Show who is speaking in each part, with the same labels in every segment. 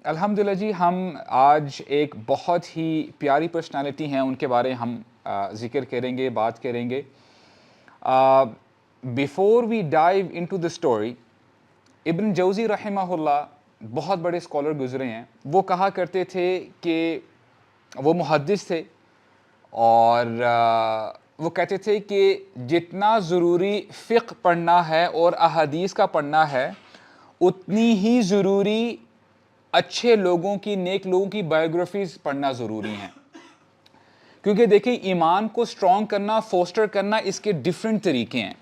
Speaker 1: الحمدللہ جی ہم آج ایک بہت ہی پیاری پرسنالٹی ہیں، ان کے بارے ہم ذکر کریں گے، بات کریں گے. Before we dive into the story, ابن جوزی رحمہ اللہ بہت بڑے اسکالر گزرے ہیں. وہ کہا کرتے تھے کہ وہ محدث تھے اور وہ کہتے تھے کہ جتنا ضروری فقہ پڑھنا ہے اور احادیث کا پڑھنا ہے، اتنی ہی ضروری اچھے لوگوں کی، نیک لوگوں کی بایوگرافیز پڑھنا ضروری ہیں. کیونکہ دیکھیں ایمان کو اسٹرانگ کرنا، فوسٹر کرنا، اس کے ڈفرینٹ طریقے ہیں.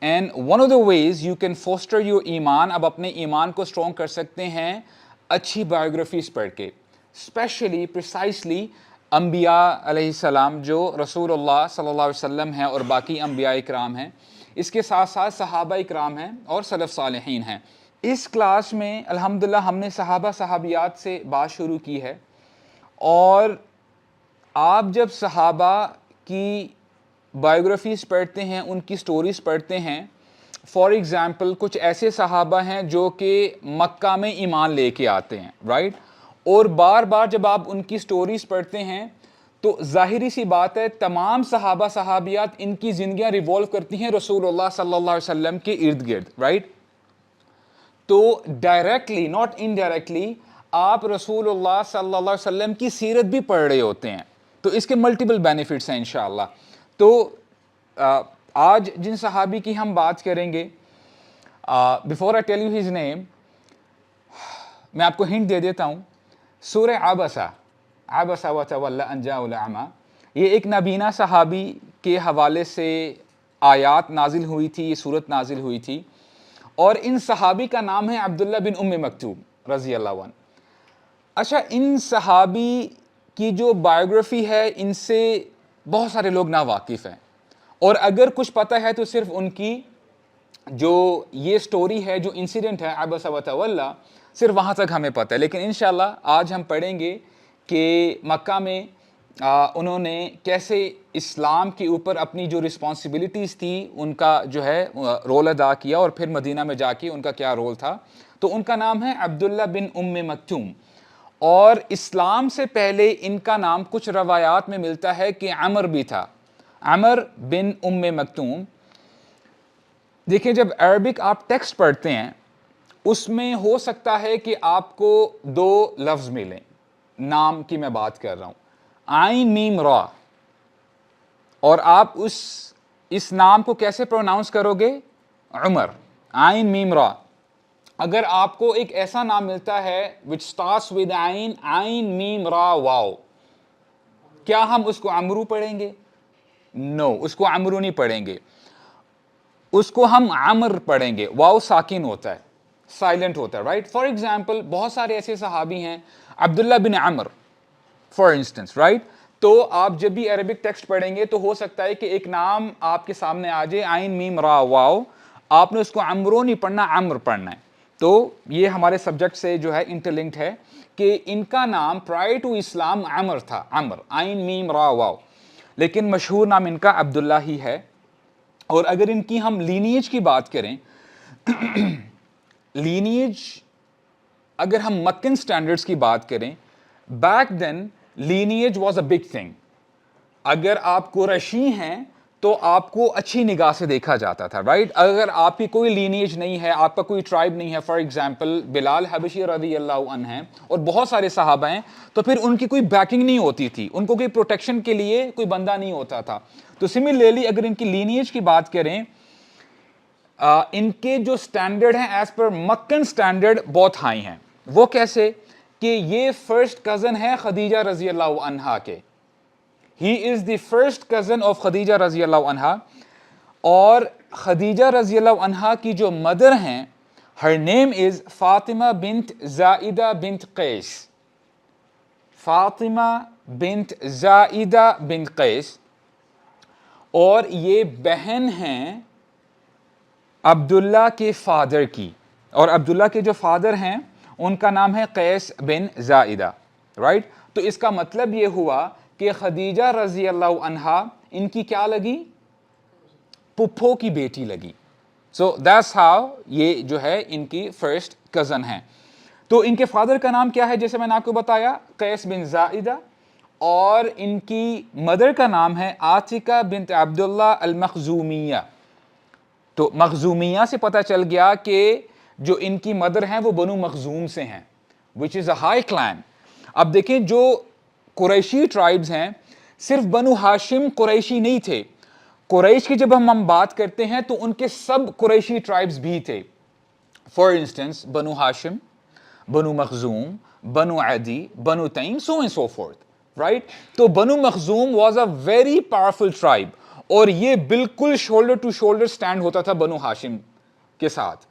Speaker 1: And one of the ways you can foster your ایمان، اب اپنے ایمان کو اسٹرانگ کر سکتے ہیں اچھی بایوگرافیز پڑھ کے، اسپیشلی پریسائسلی انبیاء علیہ السلام جو رسول اللہ صلی اللہ علیہ وسلم ہیں اور باقی انبیاء اکرام ہیں، اس کے ساتھ ساتھ صحابہ اکرام ہیں اور سلف صالحین ہیں. اس کلاس میں الحمدللہ ہم نے صحابہ صحابیات سے بات شروع کی ہے، اور آپ جب صحابہ کی بایوگرافیز پڑھتے ہیں، ان کی سٹوریز پڑھتے ہیں، فار ایگزامپل کچھ ایسے صحابہ ہیں جو کہ مکہ میں ایمان لے کے آتے ہیں، رائٹ؟ اور بار بار جب آپ ان کی سٹوریز پڑھتے ہیں تو ظاہری سی بات ہے تمام صحابہ صحابیات ان کی زندگیاں ریوالو کرتی ہیں رسول اللہ صلی اللہ علیہ وسلم کے ارد گرد، رائٹ؟ تو ڈائریکٹلی ناٹ انڈائریکٹلی آپ رسول اللہ صلی اللہ علیہ وسلم کی سیرت بھی پڑھ رہے ہوتے ہیں. تو اس کے ملٹیپل بینیفٹس ہیں انشاءاللہ. تو آج جن صحابی کی ہم بات کریں گے، before I tell you his name, میں آپ کو ہنٹ دے دیتا ہوں. سورہ عبسہ وتولی ان جاءہ الاعمی، یہ ایک نابینا صحابی کے حوالے سے آیات نازل ہوئی تھی، یہ صورت نازل ہوئی تھی، اور ان صحابی کا نام ہے عبداللہ بن ام مکتوم رضی اللہ عنہ. اچھا، ان صحابی کی جو بایوگرافی ہے ان سے بہت سارے لوگ ناواقف ہیں، اور اگر کچھ پتہ ہے تو صرف ان کی جو یہ سٹوری ہے، جو انسیڈنٹ ہے عبسہ وتولی، صرف وہاں تک ہمیں پتہ ہے. لیکن انشاءاللہ آج ہم پڑھیں گے کہ مکہ میں انہوں نے کیسے اسلام کے اوپر اپنی جو رسپانسبلٹیز تھی ان کا جو ہے رول ادا کیا، اور پھر مدینہ میں جا کے ان کا کیا رول تھا. تو ان کا نام ہے عبداللہ بن ام مکتوم، اور اسلام سے پہلے ان کا نام کچھ روایات میں ملتا ہے کہ عمر بھی تھا، عمر بن ام مکتوم. دیکھیں جب عربک آپ ٹیکسٹ پڑھتے ہیں اس میں ہو سکتا ہے کہ آپ کو دو لفظ ملیں. نام کی میں بات کر رہا ہوں، عین میم را، اور آپ اس نام کو کیسے پروناؤنس کرو گے؟ عمر، عین میم را. اگر آپ کو ایک ایسا نام ملتا ہے which starts with عین میم را واو، کیا ہم اس کو عمرو پڑھیں گے؟ نو، اس کو عمرو نہیں پڑھیں گے، اس کو ہم عمر پڑھیں گے. واو ساکن ہوتا ہے، سائلنٹ ہوتا ہے، رائٹ؟ فار ایگزامپل بہت سارے ایسے صحابی ہیں، عبداللہ بن عمر فار انسٹنس، رائٹ؟ تو آپ جب بھی عربک ٹیکسٹ پڑھیں گے تو ہو سکتا ہے کہ ایک نام آپ کے سامنے آ جائے عین میم را واو، آپ نے اس کو عمرو نہیں پڑھنا، عمر پڑھنا ہے. تو یہ ہمارے سبجیکٹ سے جو ہے انٹرلنکڈ ہے کہ ان کا نام پرائر ٹو اسلام عمر تھا، عمر، عین میم را واو، لیکن مشہور نام ان کا عبداللہ ہی ہے. اور اگر ان کی ہم لینیج کی بات کریں، لینیج اگر ہم مکن سٹینڈرڈز کی بات کریں، back then lineage was a big thing. اگر آپ قریشی ہیں تو آپ کو اچھی نگاہ سے دیکھا جاتا تھا، رائٹ؟ اگر آپ کی کوئی لینیج نہیں ہے، آپ کا کوئی ٹرائب نہیں ہے، فار ایگزامپل بلال حبشی رضی اللہ عنہ ہیں اور بہت سارے صحابہ ہیں، تو پھر ان کی کوئی بیکنگ نہیں ہوتی تھی، ان کو کوئی پروٹیکشن کے لیے کوئی بندہ نہیں ہوتا تھا. تو سملرلی اگر ان کی لینیج کی بات کریں، ان کے جو سٹینڈرڈ ہیں ایز پر مکن سٹینڈرڈ بہت ہائی ہیں. وہ کیسے؟ کہ یہ فرسٹ کزن ہے خدیجہ رضی اللہ عنہا کے. He is the first cousin of Khadija رضی اللہ عنہا، اور خدیجہ رضی اللہ عنہا کی جو مدر ہیں، ہر نیم از فاطمہ بنت زائدہ بنت قیس. فاطمہ بنت زائدہ بنت قیس، اور یہ بہن ہیں عبداللہ کے فادر کی، اور عبداللہ کے جو فادر ہیں ان کا نام ہے قیس بن زائدہ، رائٹ؟ تو اس کا مطلب یہ ہوا کہ خدیجہ رضی اللہ عنہا ان کی کیا لگی؟ پپھو کی بیٹی لگی. سو دیٹس ہاؤ یہ جو ہے ان کی فرسٹ کزن ہیں. تو ان کے فادر کا نام کیا ہے جیسے میں نے آپ کو بتایا قیس بن زائدہ, اور ان کی مدر کا نام ہے عاتکہ بنت عبداللہ المخزومیہ. تو مخزومیہ سے پتہ چل گیا کہ جو ان کی مدر ہیں وہ بنو مخزوم سے ہیں, which is a high clan. اب دیکھیں جو قریشی ٹرائبز ہیں, صرف بنو ہاشم قریشی نہیں تھے. قریش کی جب ہم بات کرتے ہیں تو ان کے سب قریشی ٹرائبز بھی تھے. فار انسٹنس بنو ہاشم, بنو مخزوم, بنو عدی, بنو تیم, so and so forth, right? تو بنو مخزوم was a very powerful tribe, اور یہ بالکل شولڈر ٹو شولڈر سٹینڈ ہوتا تھا بنو ہاشم کے ساتھ.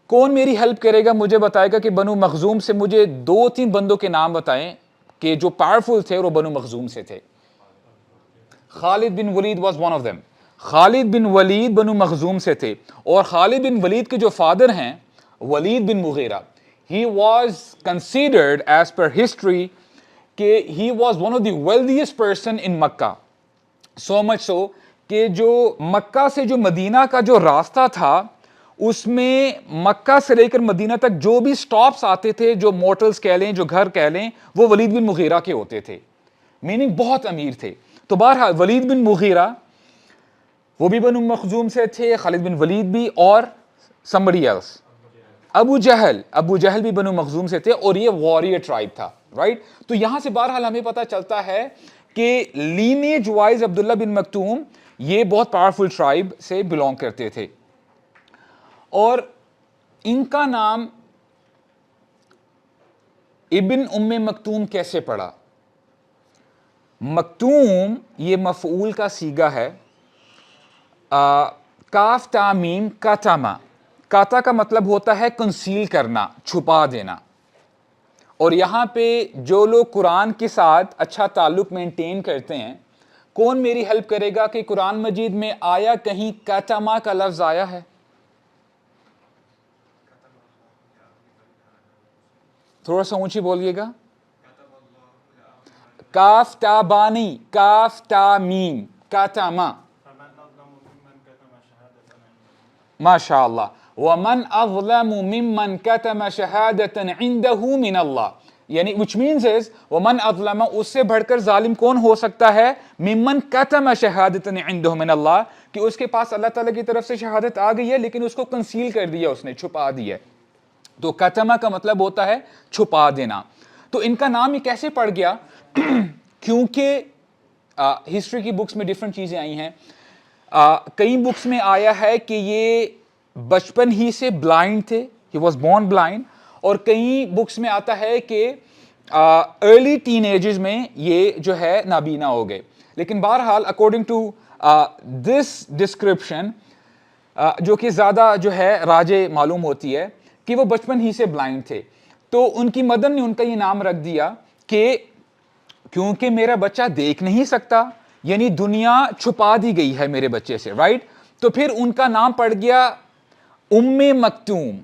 Speaker 1: کون میری ہیلپ کرے گا, مجھے بتائے گا کہ بنو مخزوم سے مجھے 2-3 بندوں کے نام بتائیں کہ جو پاورفل تھے اور وہ بنو مخزوم سے تھے. خالد بن ولید was one of them. خالد بن ولید بنو مخزوم سے تھے, اور خالد بن ولید کے جو فادر ہیں ولید بن مغیرہ, he was considered as per history کہ he was one of the wealthiest person in Mecca. so much so کہ جو مکہ سے جو مدینہ کا جو راستہ تھا اس میں مکہ سے لے کر مدینہ تک جو بھی سٹاپس آتے تھے, جو موٹلز کہہ لیں, جو گھر کہہ لیں, وہ ولید بن مغیرہ کے ہوتے تھے, میننگ بہت امیر تھے. تو بہرحال ولید بن مغیرہ وہ بھی بنو مخزوم سے تھے, خالد بن ولید بھی, اور somebody else ابو جہل بھی بنو مخزوم سے تھے, اور یہ واریر ٹرائب تھا, رائٹ. تو یہاں سے بہرحال ہمیں پتہ چلتا ہے کہ لینیج وائز عبداللہ بن مکتوم یہ بہت پاورفل ٹرائب سے بلونگ کرتے تھے. اور ان کا نام ابن ام مکتوم کیسے پڑا؟ مکتوم یہ مفعول کا صیغہ ہے, کاف تا میم کاتما. کاتا کا مطلب ہوتا ہے کنسیل کرنا, چھپا دینا. اور یہاں پہ جو لوگ قرآن کے ساتھ اچھا تعلق مینٹین کرتے ہیں, کون میری ہیلپ کرے گا کہ قرآن مجید میں آیا کہیں کاتما کا لفظ آیا ہے؟ تھوڑا سا اونچی بولیے گا. کاف تا بانی, کاف تا میم, کاتما. ماشاء اللہ. وَمَنْ أَظْلَمُ مِمَّنْ كَتَمَ شَهَادَةً عِنْدَهُ مِنَ اللَّهِ, یعنی which means is وَمَنْ أَظْلَمَ, اس سے بڑھ کر ظالم کون ہو سکتا ہے, مِمَّنْ كَتَمَ شَهَادَةً عِنْدَهُ مِنَ اللَّهِ, کہ اس کے پاس اللہ تعالیٰ کی طرف سے شہادت آ گئی ہے لیکن اس کو کنسیل کر دیا, اس نے چھپا دیا. تو کتما کا مطلب ہوتا ہے چھپا دینا. تو ان کا نام یہ کیسے پڑ گیا؟ کیونکہ ہسٹری کی بکس میں ڈیفرنٹ چیزیں آئی ہیں. کئی بکس میں آیا ہے کہ یہ بچپن ہی سے بلائنڈ تھے, he was born blind, اور کئی بکس میں آتا ہے کہ ارلی ٹین ایجز میں یہ جو ہے نابینا ہو گئے. لیکن بہرحال اکارڈنگ ٹو دس ڈسکرپشن جو کہ زیادہ جو ہے راجے معلوم ہوتی ہے کہ وہ بچپن ہی سے بلائنڈ تھے. تو ان کی مدر نے ان کا یہ نام رکھ دیا کہ کیونکہ میرا بچہ دیکھ نہیں سکتا, یعنی دنیا چھپا دی گئی ہے میرے بچے سے, رائٹ. تو پھر ان کا نام پڑ گیا ام مکتوم,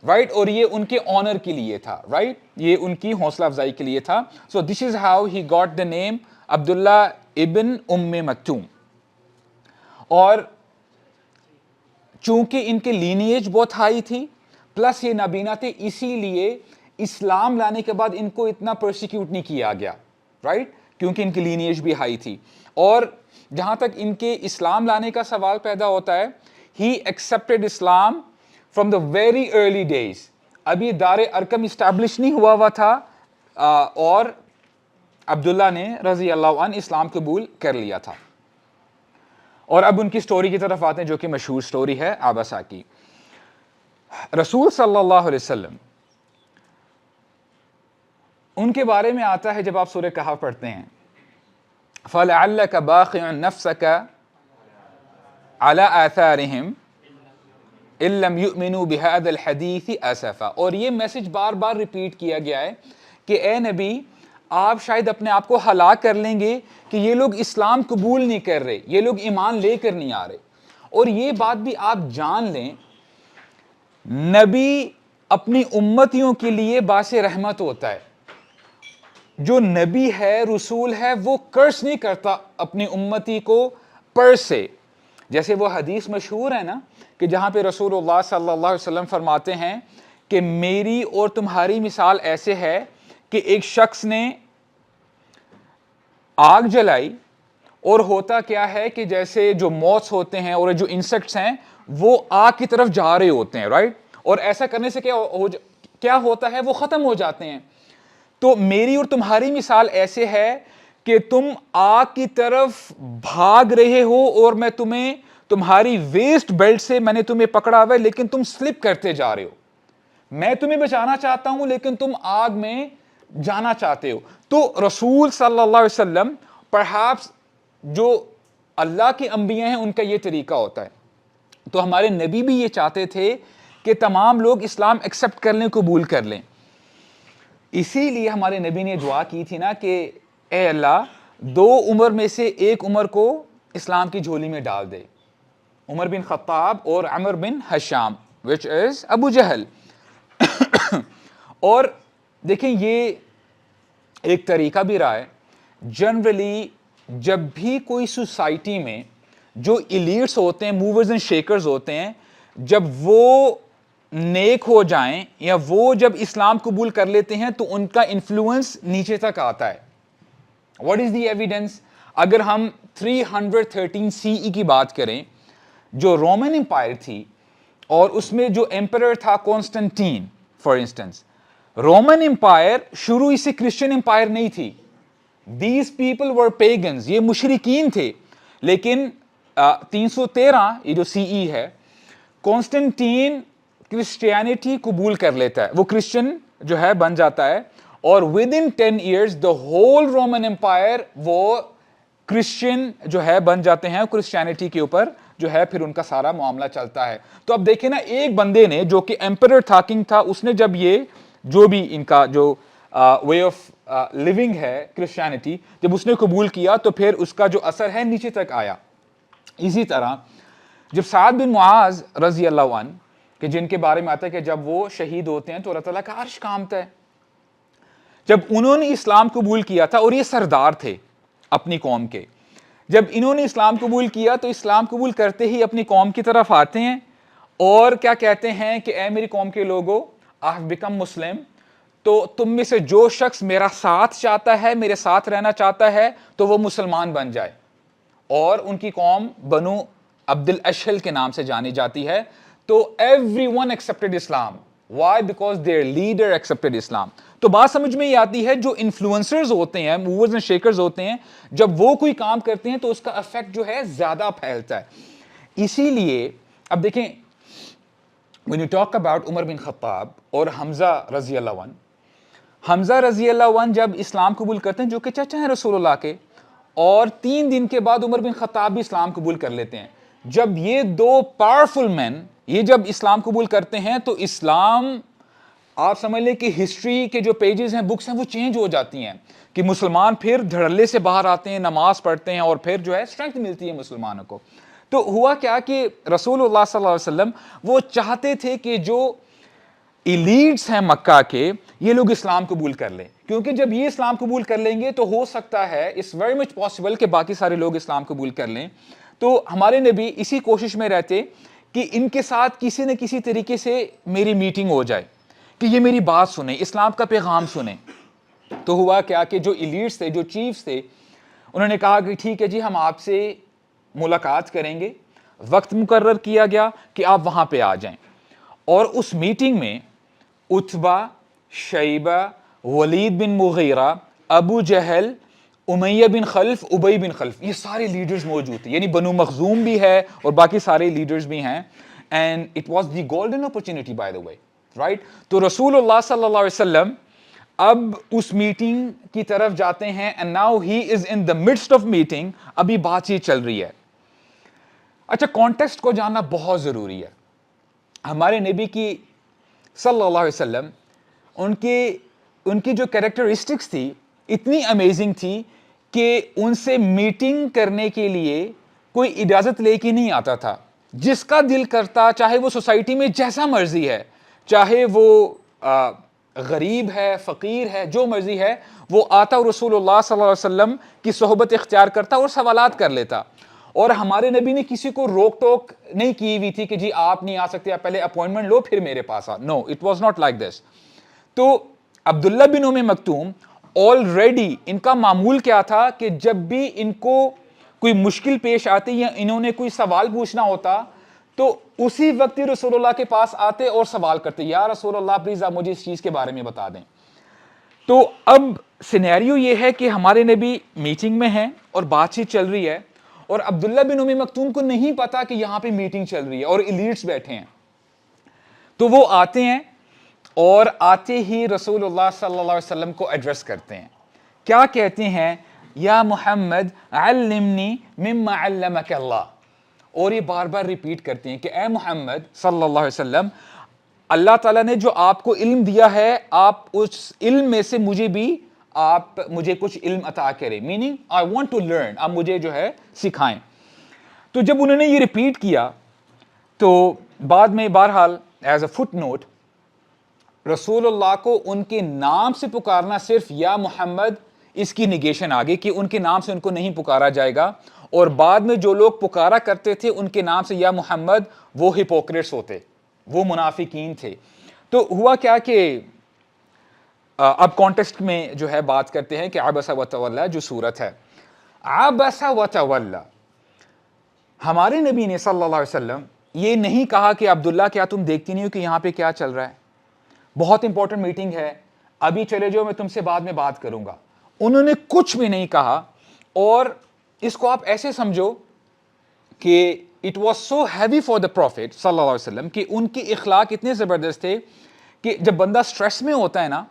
Speaker 1: رائٹ, اور یہ ان کے آنر کے لیے تھا, رائٹ, یہ ان کی حوصلہ افزائی کے لیے تھا. سو دس is how he got the نیم عبداللہ ابن ام مکتوم. اور چونکہ ان کے لینیج بہت ہائی تھی, پلس یہ نابینا تھے, اسی لیے اسلام لانے کے بعد ان کو اتنا پرسیکیوٹ نہیں کیا گیا, رائٹ, کیونکہ ان کی لینیج بھی ہائی تھی. اور جہاں تک ان کے اسلام لانے کا سوال پیدا ہوتا ہے, he accepted Islam from the very early days. ابھی دار ارکم اسٹیبلش نہیں ہوا تھا, اور عبداللہ نے رضی اللہ عنہ اسلام قبول کر لیا تھا. اور اب ان کی سٹوری کی طرف آتے ہیں جو کہ مشہور سٹوری ہے عابسہ کی. رسول صلی اللہ علیہ وسلم, ان کے بارے میں آتا ہے جب آپ سورہ کہف پڑھتے ہیں, فَلَعَلَّكَ بَاخِعٌ نَفْسَكَ عَلَىٰ آثَارِهِمْ إِن لَّمْ يُؤْمِنُوا بِهَٰذَا الْحَدِيثِ أَسَفًا. اور یہ میسج بار بار ریپیٹ کیا گیا ہے کہ اے نبی آپ شاید اپنے آپ کو ہلاک کر لیں گے کہ یہ لوگ اسلام قبول نہیں کر رہے, یہ لوگ ایمان لے کر نہیں آ رہے. اور یہ بات بھی آپ جان لیں, نبی اپنی امتیوں کے لیے باعث رحمت ہوتا ہے. جو نبی ہے, رسول ہے, وہ کرس نہیں کرتا اپنی امتی کو پر سے. جیسے وہ حدیث مشہور ہے نا کہ جہاں پہ رسول اللہ صلی اللہ علیہ وسلم فرماتے ہیں کہ میری اور تمہاری مثال ایسے ہے کہ ایک شخص نے آگ جلائی اور ہوتا کیا ہے کہ جیسے جو موتس ہوتے ہیں اور جو انسیکٹس ہیں وہ آگ کی طرف جا رہے ہوتے ہیں، رائٹ، اور ایسا کرنے سے کیا ہوتا ہے، وہ ختم ہو جاتے ہیں. تو میری اور تمہاری مثال ایسے ہے کہ تم آگ کی طرف بھاگ رہے ہو اور میں تمہیں تمہاری ویسٹ بیلٹ سے میں نے تمہیں پکڑا ہوا ہے لیکن تم سلپ کرتے جا رہے ہو. میں تمہیں بچانا چاہتا ہوں لیکن تم آگ میں جانا چاہتے ہو. تو رسول صلی اللہ علیہ وسلم پرہیپس جو اللہ کے انبیاء ہیں ان کا یہ طریقہ ہوتا ہے. تو ہمارے نبی بھی یہ چاہتے تھے کہ تمام لوگ اسلام ایکسپٹ کر لیں، قبول کر لیں. اسی لیے ہمارے نبی نے دعا کی تھی نا کہ اے اللہ 2 عمر میں سے ایک عمر کو اسلام کی جھولی میں ڈال دے، عمر بن خطاب اور عمر بن ہشام which is ابو جہل. اور دیکھیں یہ ایک طریقہ بھی رہا ہے. جنرلی جب بھی کوئی سوسائٹی میں جو ایلیٹس ہوتے ہیں، موورز اینڈ شیکرز ہوتے ہیں، جب وہ نیک ہو جائیں یا وہ جب اسلام قبول کر لیتے ہیں تو ان کا انفلوئنس نیچے تک آتا ہے. What is the evidence? اگر ہم 313 سی ای کی بات کریں، جو رومن امپائر تھی اور اس میں جو ایمپرر تھا Constantine for instance, Roman umpire شروع سے کرسچن امپائر نہیں تھی. دیز پیپل ور پیگنز، یہ مشرکین تھے. لیکن 313 یہ جو سی ای ہے، کانسٹنٹین کرسچینٹی قبول کر لیتا ہے، وہ کرسچن جو ہے بن جاتا ہے، اور within 10 years the whole Roman empire وہ کرسچن جو ہے بن جاتے ہیں. کرسچینٹی کے اوپر جو ہے پھر ان کا سارا معاملہ چلتا ہے. تو اب دیکھیں نا، ایک بندے نے جو کہ ایمپرر تھا، کنگ تھا، اس نے جب یہ جو بھی ان کا جو وے آف لیونگ ہے کرسچینٹی، جب اس نے قبول کیا تو پھر اس کا جو اثر ہے نیچے تک آیا. اسی طرح جب سعد بن معاذ رضی اللہ عنہ کہ جن کے بارے میں آتا ہے کہ جب وہ شہید ہوتے ہیں تو اللہ تعالیٰ کا عرش کانپتا ہے، جب انہوں نے اسلام قبول کیا تھا، اور یہ سردار تھے اپنی قوم کے، جب انہوں نے اسلام قبول کیا تو اسلام قبول کرتے ہی اپنی قوم کی طرف آتے ہیں اور کیا کہتے ہیں کہ اے میری قوم کے لوگوں، I have become Muslim، تو تم میں سے جو شخص میرا ساتھ چاہتا ہے، میرے ساتھ رہنا چاہتا ہے تو وہ مسلمان بن جائے. اور ان کی قوم بنو عبد الاشہل کے نام سے جانی جاتی ہے. تو everyone accepted Islam. Why? Because their leader accepted Islam. تو بات سمجھ میں یہ آتی ہے، جو انفلوئنسرز ہوتے ہیں، موورز اینڈ شیکرز ہوتے ہیں، جب وہ کوئی کام کرتے ہیں تو اس کا افیکٹ جو ہے زیادہ پھیلتا ہے. اسی لیے اب دیکھیں when you talk about عمر بن خطاب اور حمزہ رضی اللہ عنہ، حمزہ رضی اللہ عنہ جب اسلام قبول کرتے ہیں، جو کہ چچا ہیں رسول اللہ کے، اور 3 دن کے بعد عمر بن خطاب بھی اسلام قبول کر لیتے ہیں. جب یہ 2 پاورفل مین یہ جب اسلام قبول کرتے ہیں تو اسلام، آپ سمجھ لیں کہ ہسٹری کے جو پیجز ہیں، بکس ہیں، وہ چینج ہو جاتی ہیں کہ مسلمان پھر دھڑلے سے باہر آتے ہیں، نماز پڑھتے ہیں اور پھر جو ہے اسٹرینتھ ملتی ہے مسلمانوں کو. تو ہوا کیا کہ رسول اللہ صلی اللہ علیہ وسلم وہ چاہتے تھے کہ جو ایلیٹس ہیں مکہ کے، یہ لوگ اسلام قبول کر لیں، کیونکہ جب یہ اسلام قبول کر لیں گے تو ہو سکتا ہے اٹس ویری مچ پاسبل کہ باقی سارے لوگ اسلام قبول کر لیں. تو ہمارے نبی اسی کوشش میں رہتے کہ ان کے ساتھ کسی نہ کسی طریقے سے میری میٹنگ ہو جائے کہ یہ میری بات سنیں، اسلام کا پیغام سنیں. تو ہوا کیا کہ جو ایلیٹس تھے، جو چیفز تھے، انہوں نے کہا کہ ٹھیک ہے جی، ہم آپ سے ملاقات کریں گے. وقت مقرر کیا گیا کہ آپ وہاں پہ آ جائیں، اور اس میٹنگ میں عتبہ، شیبہ، ولید بن مغیرہ، ابو جہل، امیہ بن خلف، ابی بن خلف، یہ سارے لیڈرز موجود تھے. یعنی بنو مخزوم بھی ہے اور باقی سارے لیڈرز بھی ہیں. And it was the golden opportunity by the way, right. تو رسول اللہ صلی اللہ علیہ وسلم اب اس میٹنگ کی طرف جاتے ہیں، and now he is in the midst of meeting. ابھی بات چیت چل رہی ہے. اچھا، کانٹیکسٹ کو جاننا بہت ضروری ہے. ہمارے نبی کی صلی اللہ علیہ وسلم، ان کی جو کریکٹرسٹکس تھی اتنی امیزنگ تھی کہ ان سے میٹنگ کرنے کے لیے کوئی اجازت لے کے نہیں آتا تھا. جس کا دل کرتا، چاہے وہ سوسائٹی میں جیسا مرضی ہے، چاہے وہ غریب ہے، فقیر ہے، جو مرضی ہے، وہ آتا اور رسول اللہ صلی اللہ علیہ وسلم کی صحبت اختیار کرتا اور سوالات کر لیتا. اور ہمارے نبی نے کسی کو روک ٹوک نہیں کی ہوئی تھی کہ جی آپ نہیں آ سکتے, آپ پہلے اپوائنٹمنٹ لو پھر میرے پاس آ. No, it was not like this. تو عبداللہ بن ام مکتوم آلریڈی ان کا معمول کیا تھا کہ جب بھی ان کو کوئی مشکل پیش آتی یا انہوں نے کوئی سوال پوچھنا ہوتا تو اسی وقت ہی رسول اللہ کے پاس آتے اور سوال کرتے, یا رسول اللہ پلیز آپ مجھے اس چیز کے بارے میں بتا دیں. تو اب سینیریو یہ ہے کہ ہمارے نبی میٹنگ میں ہیں اور بات چیت چل رہی ہے, اور عبداللہ بن ام مکتوم کو نہیں پتا کہ یہاں پہ میٹنگ چل رہی ہے اور ایلیٹس بیٹھے ہیں. تو وہ آتے ہیں اور آتے ہی رسول اللہ صلی اللہ علیہ وسلم کو ایڈریس کرتے ہیں. کیا کہتے ہیں؟ یا محمد علمنی مما علمک اللہ. اور یہ بار بار ریپیٹ کرتے ہیں کہ اے محمد صلی اللہ علیہ وسلم, اللہ تعالیٰ نے جو آپ کو علم دیا ہے آپ اس علم میں سے مجھے بھی آپ مجھے کچھ علم عطا کریں, meaning I want to learn, آپ مجھے جو ہے سکھائیں. تو جب انہوں نے یہ ریپیٹ کیا تو بعد میں بہرحال ایز اے فٹ نوٹ رسول اللہ کو ان کے نام سے پکارنا صرف یا محمد, اس کی نگیشن آگے کہ ان کے نام سے ان کو نہیں پکارا جائے گا, اور بعد میں جو لوگ پکارا کرتے تھے ان کے نام سے یا محمد وہ ہپوکریٹس ہوتے, وہ منافقین تھے. تو ہوا کیا کہ اب کانٹیکسٹ میں جو ہے بات کرتے ہیں کہ عبس و تولی جو صورت ہے, عبس و تولی, ہمارے نبی نے صلی اللہ علیہ وسلم یہ نہیں کہا کہ عبداللہ کیا تم دیکھتی نہیں ہو کہ یہاں پہ کیا چل رہا ہے, بہت امپورٹنٹ میٹنگ ہے, ابھی چلے جاؤ میں تم سے بعد میں بات کروں گا. انہوں نے کچھ بھی نہیں کہا, اور اس کو آپ ایسے سمجھو کہ it was so heavy for the prophet صلی اللہ علیہ وسلم کہ ان کے اخلاق اتنے زبردست تھے کہ جب بندہ سٹریس میں ہوتا ہے نا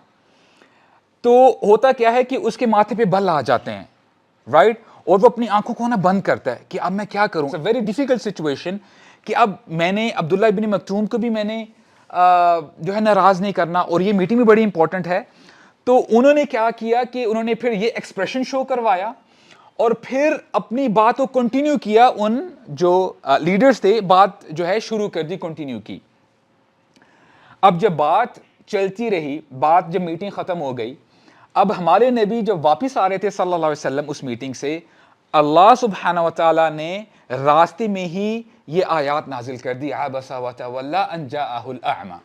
Speaker 1: تو ہوتا کیا ہے کہ اس کے ماتھے پہ بل آ جاتے ہیں, رائٹ, اور وہ اپنی آنکھوں کو نا بند کرتا ہے کہ اب میں کیا کروں. It's a very difficult situation کہ اب میں نے عبداللہ ابن مکتوم کو بھی میں نے جو ہے ناراض نہیں کرنا, اور یہ میٹنگ بھی بڑی امپورٹنٹ ہے. تو انہوں نے کیا کیا کہ انہوں نے پھر یہ ایکسپریشن شو کروایا اور پھر اپنی بات کو کنٹینیو کیا, ان جو لیڈرز تھے بات جو ہے شروع کر دی, کنٹینیو کی. اب جب بات چلتی رہی, بات جب میٹنگ ختم ہو گئی, اب ہمارے نبی جب واپس آ رہے تھے صلی اللہ علیہ وسلم اس میٹنگ سے, اللہ سبحانہ و تعالیٰ نے راستے میں ہی یہ آیات نازل کر دی, عبس و تولی ان جاءہ الاعمی.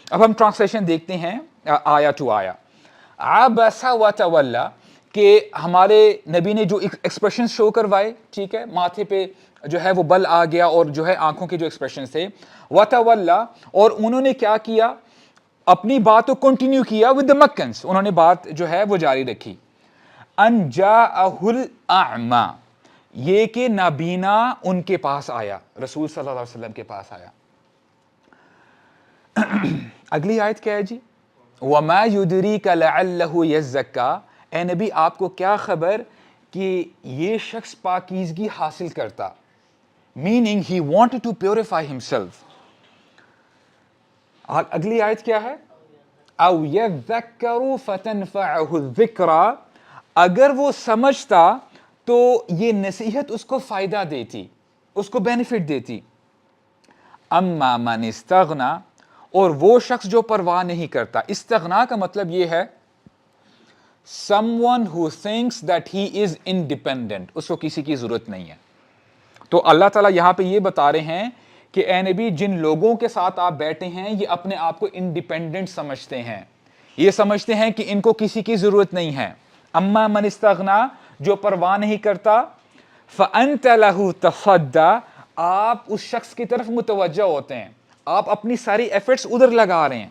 Speaker 1: اب ہم ٹرانسلیشن دیکھتے ہیں آیا ٹو آیا. عبس و تولی کہ ہمارے نبی نے جو ایکسپریشن شو کروائے, ٹھیک ہے, ماتھے پہ جو ہے وہ بل آ گیا اور جو ہے آنکھوں کے جو ایکسپریشن تھے, وتولی, اور انہوں نے کیا کیا, اپنی بات کو کنٹینیو کیا ود the مکنس, انہوں نے بات جو ہے وہ جاری رکھی. ان جاءہ الاعمی, یہ کہ نابینا ان کے پاس آیا, رسول صلی اللہ علیہ وسلم کے پاس آیا. اگلی آیت کیا ہے جی؟ وَمَا يُدْرِيكَ لَعَلَّهُ يَزَّكَّىٰ, اے نبی آپ کو کیا خبر کہ یہ شخص پاکیزگی حاصل کرتا, meaning he wanted to purify himself. اگلی آیت کیا ہے؟ اَوْ يَذَّكَّرُ فَتَنْفَعَهُ الذِّكْرَىٰ, اگر وہ سمجھتا تو یہ نصیحت اس کو فائدہ دیتی, اس کو بینیفٹ دیتی. اما من استغنا, اور وہ شخص جو پرواہ نہیں کرتا. استغنا کا مطلب یہ ہے someone who thinks that he is independent, اس کو کسی کی ضرورت نہیں ہے. تو اللہ تعالیٰ یہاں پہ یہ بتا رہے ہیں کہ اے نبی جن لوگوں کے ساتھ آپ بیٹھے ہیں یہ اپنے آپ کو انڈیپینڈنٹ سمجھتے ہیں, یہ سمجھتے ہیں کہ ان کو کسی کی ضرورت نہیں ہے. اما من استغنا, جو پرواہ نہیں کرتا, فَأَنْتَ لَهُ تَصَدَّىٰ, آپ اس شخص کی طرف متوجہ ہوتے ہیں, آپ اپنی ساری ایفرٹس ادھر لگا رہے ہیں.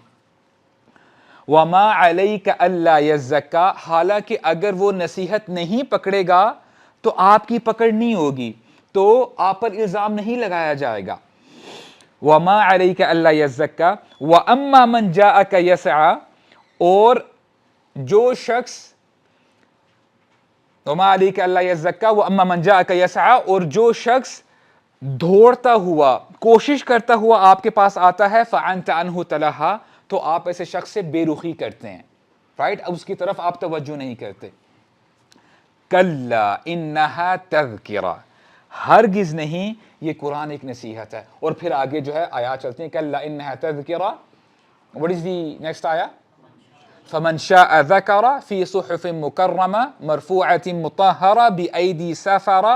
Speaker 1: وَمَا عَلَيْكَ أَلَّا يَزَّكَّىٰ, حالانکہ اگر وہ نصیحت نہیں پکڑے گا تو آپ کی پکڑ نہیں ہوگی, تو آپ پر الزام نہیں لگایا جائے گا. وَمَا عَلَيْكَ أَلَّا يَزَّكَّىٰ وَأَمَّا مَنْ جَاءَكَ يَسْعَىٰ, اور جو شخص وَمَا عَلَيْكَ أَلَّا يَزَّكَّىٰ وَأَمَّا مَنْ جَاءَكَ يَسْعَىٰ, اور جو شخص دوڑتا ہوا, کوشش کرتا ہوا آپ کے پاس آتا ہے, فَأَنْتَ عَنْهُ تَلَهَّىٰ, تو آپ ایسے شخص سے بے رخی کرتے ہیں, رائٹ, اب اس کی طرف آپ توجہ نہیں کرتے. کَلَّا إِنَّهَا تَذْكِرَةٌ, ہرگز نہیں, یہ قرآن ایک نصیحت ہے. اور پھر آگے جو ہے آیات چلتے ہیں, کَلَّا إِنَّهَا تَذْكِرَةٌ. What is the next ayah? فَمَنْ شَاءَ ذَكَرَ فِي صُحُفٍ مُكَرَّمَةٍ مَرْفُوعَةٍ مُطَهَّرَةٍ بِأَيْدِي سَفَرَةٍ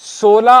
Speaker 1: 16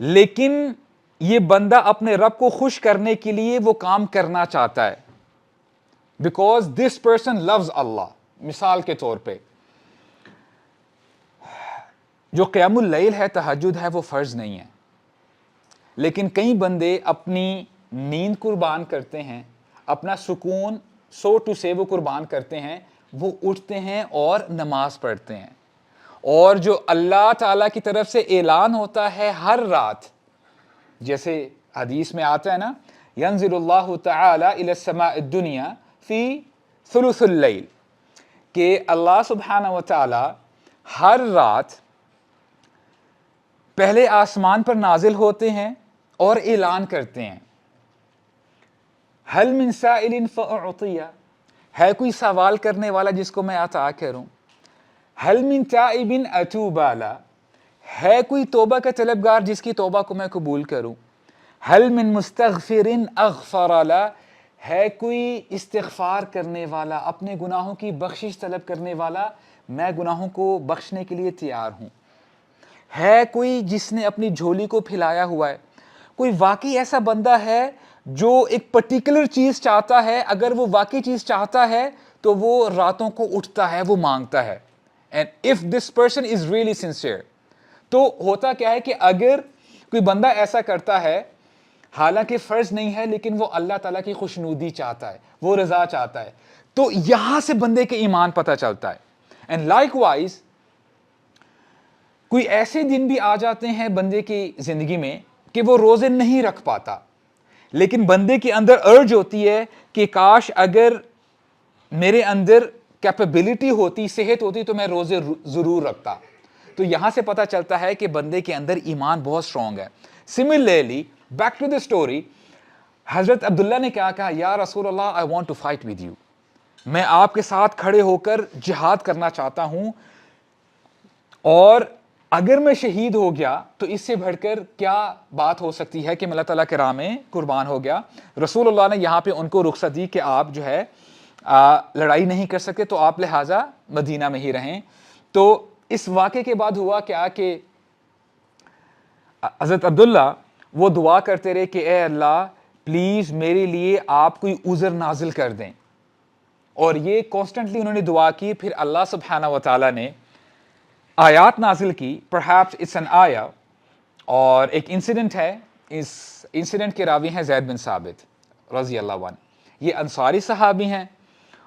Speaker 1: لیکن یہ بندہ اپنے رب کو خوش کرنے کے لیے وہ کام کرنا چاہتا ہے, بیکاز دس پرسن لوز اللہ. مثال کے طور پہ جو قیام اللیل ہے, تہجد ہے, وہ فرض نہیں ہے, لیکن کئی بندے اپنی نیند قربان کرتے ہیں, اپنا سکون سو ٹو سے وہ قربان کرتے ہیں, وہ اٹھتے ہیں اور نماز پڑھتے ہیں. اور جو اللہ تعالیٰ کی طرف سے اعلان ہوتا ہے ہر رات, جیسے حدیث میں آتا ہے نا, ینزل اللہ تعالی الی السماء الدنیا فی ثلث اللیل, کہ اللہ سبحانہ و تعالی ہر رات پہلے آسمان پر نازل ہوتے ہیں اور اعلان کرتے ہیں, هل من سائل فأعطیہ, ہے کوئی سوال کرنے والا جس کو میں عطا کروں, هل من تائب اتوب له, ہے کوئی توبہ کا طلبگار جس کی توبہ کو میں قبول کروں, هل من مستغفر اغفر له, ہے کوئی استغفار کرنے والا, اپنے گناہوں کی بخشش طلب کرنے والا, میں گناہوں کو بخشنے کے لیے تیار ہوں. ہے کوئی جس نے اپنی جھولی کو پھیلایا ہوا ہے, کوئی واقعی ایسا بندہ ہے جو ایک پرٹیکولر چیز چاہتا ہے, اگر وہ واقعی چیز چاہتا ہے تو وہ راتوں کو اٹھتا ہے, وہ مانگتا ہے. And if this person is really sincere, تو ہوتا کیا ہے کہ اگر کوئی بندہ ایسا کرتا ہے, حالانکہ فرض نہیں ہے, لیکن وہ اللہ تعالیٰ کی خوشنودی چاہتا ہے, وہ رضا چاہتا ہے, تو یہاں سے بندے کے ایمان پتہ چلتا ہے. And likewise, کوئی ایسے دن بھی آ جاتے ہیں بندے کی زندگی میں کہ وہ روزے نہیں رکھ پاتا, لیکن بندے کے اندر ارج ہوتی ہے کہ کاش اگر میرے اندر کیپیبلٹی ہوتی, صحت ہوتی, تو میں روزے ضرور رکھتا. تو یہاں سے پتہ چلتا ہے کہ بندے کے اندر ایمان بہت سٹرونگ ہے. Similarly back to the story, حضرت عبداللہ نے کیا کہا, یا رسول اللہ I want to fight with you, میں آپ کے ساتھ کھڑے ہو کر جہاد کرنا چاہتا ہوں, اور اگر میں شہید ہو گیا تو اس سے بڑھ کر کیا بات ہو سکتی ہے کہ میں اللہ تعالیٰ کے راہ میں قربان ہو گیا. رسول اللہ نے یہاں پہ ان کو رخصت دی کہ آپ جو ہے لڑائی نہیں کر سکتے, تو آپ لہٰذا مدینہ میں ہی رہیں. تو اس واقعے کے بعد ہوا کیا کہ حضرت عبداللہ وہ دعا کرتے رہے کہ اے اللہ پلیز میرے لیے آپ کوئی عذر نازل کر دیں, اور یہ کانسٹنٹلی انہوں نے دعا کی. پھر اللہ سبحانہ و تعالیٰ نے آیات نازل کی, پرہیپس اٹس این آیا, اور ایک انسیڈنٹ ہے, اس انسیڈنٹ کے راوی ہیں زید بن ثابت رضی اللہ عنہ. یہ انصاری صحابی ہیں,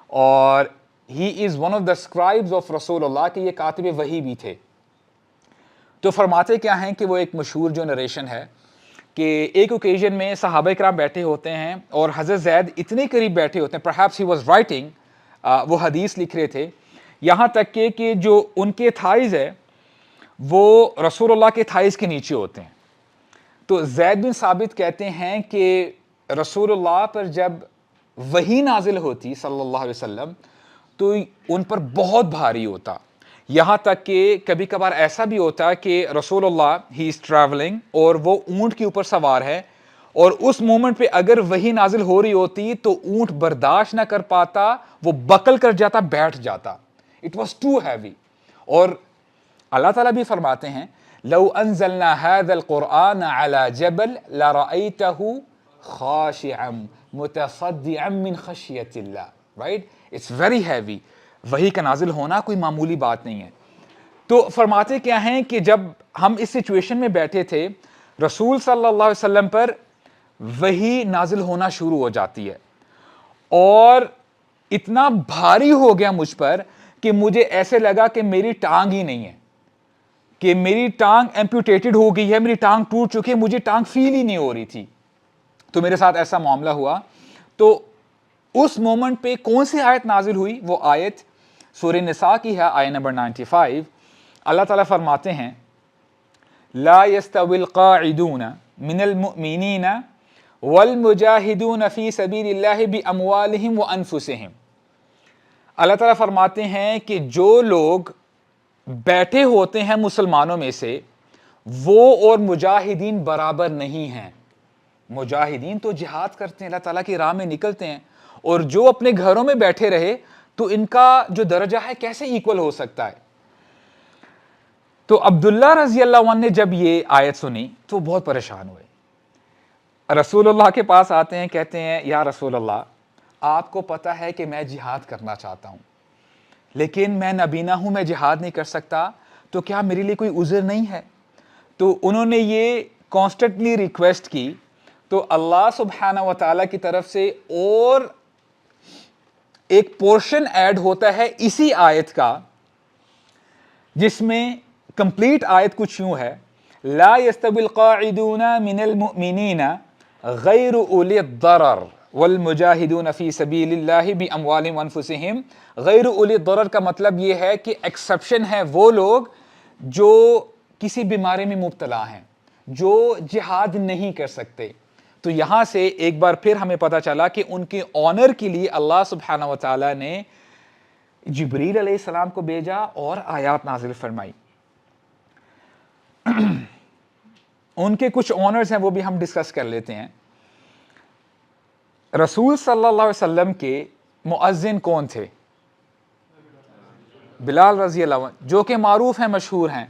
Speaker 1: اور he is one of the scribes of رسول اللہ, کہ یہ کاتب وحی بھی تھے. تو فرماتے کیا ہیں کہ وہ ایک مشہور جو نریشن ہے کہ ایک اوکیزن میں صحابہ کرام بیٹھے ہوتے ہیں اور حضرت زید اتنے قریب بیٹھے ہوتے ہیں, پرہیپس ہی واز رائٹنگ, وہ حدیث لکھ رہے تھے, یہاں تک کہ جو ان کے تھائز ہے وہ رسول اللہ کے تھائز کے نیچے ہوتے ہیں. تو زید بن ثابت کہتے ہیں کہ رسول اللہ پر جب وحی نازل ہوتی صلی اللہ علیہ وسلم تو ان پر بہت بھاری ہوتا, یہاں تک کہ کبھی کبھار ایسا بھی ہوتا کہ رسول اللہ ہی از ٹریولنگ اور وہ اونٹ کے اوپر سوار ہے, اور اس مومنٹ پہ اگر وحی نازل ہو رہی ہوتی تو اونٹ برداشت نہ کر پاتا, وہ بکل کر جاتا, بیٹھ جاتا. It was too heavy. اور اللہ تعالیٰ بھی فرماتے ہیں لو انزلنا هذا القرآن على جبل لرأيته خاشعا متصدعا من خشية الله. Right? It's very heavy. وحی کا نازل ہونا کوئی معمولی بات نہیں ہے. تو فرماتے کیا ہیں کہ جب ہم اس سچویشن میں بیٹھے تھے, رسول صلی اللہ علیہ وسلم پر وحی نازل ہونا شروع ہو جاتی ہے, اور اتنا بھاری ہو گیا مجھ پر کہ مجھے ایسے لگا کہ میری ٹانگ ہی نہیں ہے, کہ میری ٹانگ ایمپیوٹیٹڈ ہو گئی ہے, میری ٹانگ ٹوٹ چکی ہے, مجھے ٹانگ فیل ہی نہیں ہو رہی تھی. تو میرے ساتھ ایسا معاملہ ہوا. تو اس مومنٹ پہ کون سی آیت نازل ہوئی؟ وہ آیت سورہ نساء کی ہے, آیت نمبر 95. اللہ تعالیٰ فرماتے ہیں لا يستوي القاعدون من المؤمنین والمجاہدون فی سبیل اللہ باموالہم وانفسہم. اللہ تعالیٰ فرماتے ہیں کہ جو لوگ بیٹھے ہوتے ہیں مسلمانوں میں سے, وہ اور مجاہدین برابر نہیں ہیں. مجاہدین تو جہاد کرتے ہیں, اللہ تعالیٰ کی راہ میں نکلتے ہیں, اور جو اپنے گھروں میں بیٹھے رہے تو ان کا جو درجہ ہے کیسے ایکول ہو سکتا ہے؟ تو عبداللہ رضی اللہ عنہ نے جب یہ آیت سنی تو بہت پریشان ہوئے، رسول اللہ کے پاس آتے ہیں، کہتے ہیں یا رسول اللہ آپ کو پتہ ہے کہ میں جہاد کرنا چاہتا ہوں لیکن میں نابینا ہوں، میں جہاد نہیں کر سکتا، تو کیا میرے لیے کوئی عذر نہیں ہے؟ تو انہوں نے یہ کانسٹنٹلی ریکویسٹ کی، تو اللہ سبحانہ و تعالیٰ کی طرف سے اور ایک پورشن ایڈ ہوتا ہے اسی آیت کا، جس میں کمپلیٹ آیت کچھ یوں ہے، لا يستوي القاعدون من المؤمنین غیر اولی الضرر والمجاہدون فی سبیل اللہ باموالہم وانفسہم۔ غیر اولی الضرر کا مطلب یہ ہے کہ ایکسیپشن ہے وہ لوگ جو کسی بیماری میں مبتلا ہیں، جو جہاد نہیں کر سکتے۔ تو یہاں سے ایک بار پھر ہمیں پتہ چلا کہ ان کے آنر کے لیے اللہ سبحانہ و تعالیٰ نے جبریل علیہ السلام کو بھیجا اور آیات نازل فرمائی۔ ان کے کچھ آنرز ہیں وہ بھی ہم ڈسکس کر لیتے ہیں۔ رسول صلی اللہ علیہ وسلم کے مؤذن کون تھے؟ بلال رضی اللہ عنہ، جو کہ معروف ہیں، مشہور ہیں۔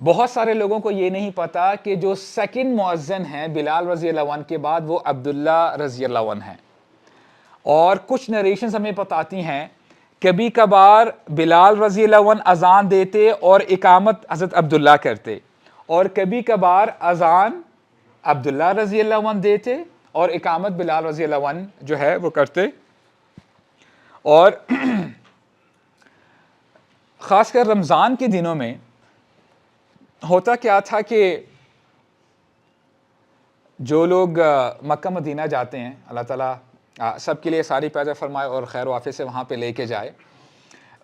Speaker 1: بہت سارے لوگوں کو یہ نہیں پتا کہ جو سیکنڈ مؤذن ہیں بلال رضی اللہ عنہ کے بعد وہ عبداللہ رضی اللہ عنہ ہیں، اور کچھ نریشنز ہمیں بتاتی ہیں کبھی کبھار بلال رضی اللہ عنہ اذان دیتے اور اقامت حضرت عبداللہ کرتے، اور کبھی کبھار اذان عبداللہ رضی اللہ عنہ دیتے اور اقامت بلال رضی اللہ عنہ جو ہے وہ کرتے۔ اور خاص کر رمضان کے دنوں میں ہوتا کیا تھا کہ جو لوگ مکہ مدینہ جاتے ہیں، اللہ تعالیٰ سب کے لیے ساری پیدا فرمائے اور خیر و عافیت سے وہاں پہ لے کے جائے،